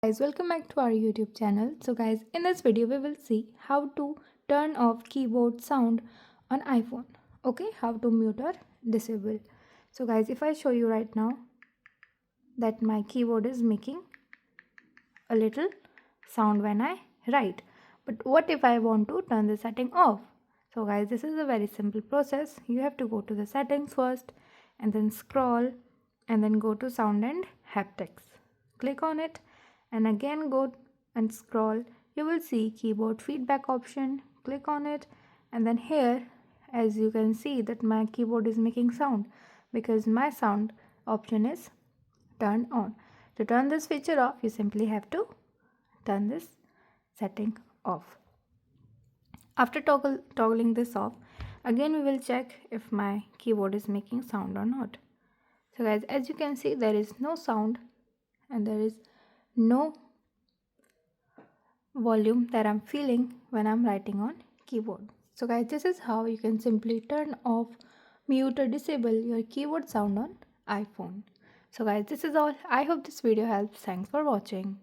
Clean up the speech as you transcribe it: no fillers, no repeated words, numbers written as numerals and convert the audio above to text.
Guys, welcome back to our YouTube channel. So guys, in this video we will see how to turn off keyboard sound on iPhone. Okay, how to mute or disable. So guys, if I show you right now that my keyboard is making a little sound when I write, but what if I want to turn the setting off? So guys, this is a very simple process. You have to go to the settings first and then scroll and then go to sound and haptics. Click on it and again go and scroll. You will see keyboard feedback option. Click on it and then here, as you can see, that my keyboard is making sound because my sound option is turned on. To turn this feature off, you simply have to turn this setting off. After toggling this off, again we will check if my keyboard is making sound or not. So guys, as you can see, there is no sound and there is no volume that I'm feeling when I'm writing on keyboard. So guys, this is how you can simply turn off, mute or disable your keyboard sound on iPhone. So guys, this is all. I hope this video helps. Thanks for watching.